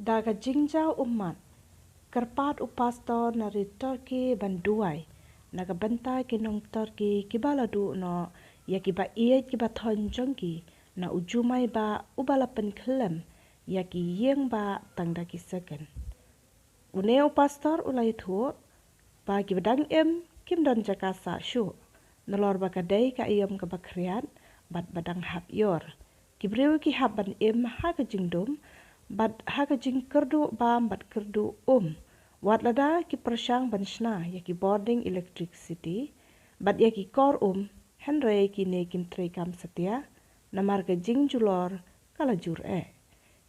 daga jingjau umat kerpat upastor nari Turki banduai naga bantai kinong Turki kibaladu no ya kiba iya kiba thonjongki na ujumai ba ubalapan kelem ya ki yeng ba tangda kisakan une upastor ulai thu ba kibadang kim don jakasa shu nalor ba kadai ka iyam ka bakriat bat badang hap yor kibriu ki hap ban ha ka jingdum bat ha ka jing kerdu bam bat kerdu wat lada ki persang banshna ya ki boarding electricity bat ya ki kor henre ki ne kim tre kam satya namar ka jing julor kala jur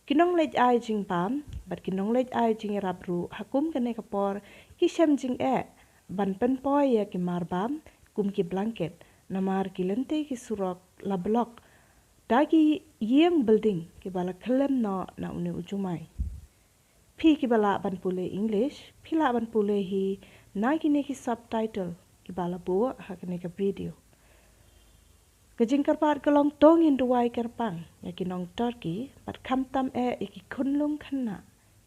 kinong lej ai jing pam bat kinong lej ai jing rabru hakum kane kapor ki shem jing ban pen poy ya ki mar bam kum ki blanket namar ki lente ki surok la blok dagi yeng building ki bala kelem no na une ujumai pi ki bala ban pule English pila ban pule hi na ki ne ki subtitle ki bala bo ha kane ka video kajing karpat kalong tong in duai kerpang ya ki nong Turkey pat kamtam ya ki kunlung khanna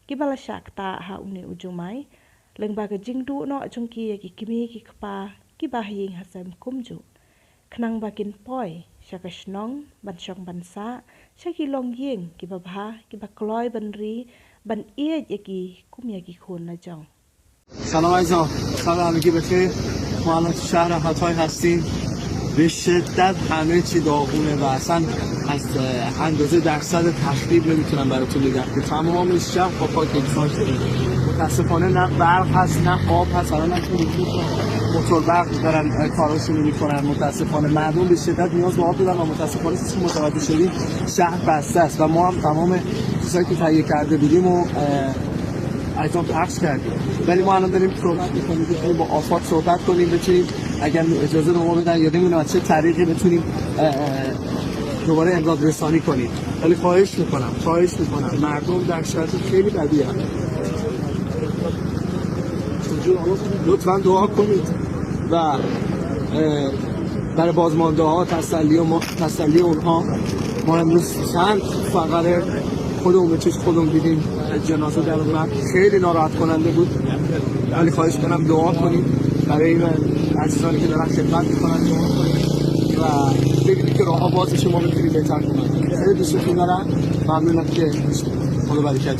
ki bala shakta ha une ujumai lengba kajing du no chungki ya ki kimi ki kpa ki bahing hasam kumju khnang bakin poi shakashnong ban shong bansa shaki long yeng ki babha ki bakloi banri ban ie yaki kum yaki khon na jang سلام عزیزان سال همگی بخیر ما الان تو شهر حتای هستیم به شدت همه چی داغونه و اصلا از اندازه درصد تخریب نمیتونم براتون بگم که تمام شهر با خاک یکسان شده متاسفانه نه برق هست نه آب هست الان موتور برق دارن کاراشونو میکنن متاسفانه مردم به شدت نیاز به آب دارن و متاسفانه چیزی متوجه شدیم شهر بسته است و ما هم تمام چیزایی که تهیه کرده بودیم و ایتام پخش کردیم ولی ما الان داریم صحبت می‌کنیم بتونیم با آفات صحبت کنیم بتونیم اگر اجازه به ما بدن یا نمیدونم چه طریقی بتونیم دوباره امداد رسانی کنیم ولی خواهش میکنم مردم در شرایط خیلی بدی هستند لطفاً دعا کنید و برای بازمانده ها تسلی اونها ما امروز چند فقره خودمون دیدیم جنازه در اومد خیلی ناراحت کننده بود ولی خواهش کنم دعا کنید برای این عزیزانی که دارن خدمت میکنن دعا کنید و بگید که راه باز شما بتونید بهتر کنید خیلی دوستتون دارم ممنونم که خدا برکت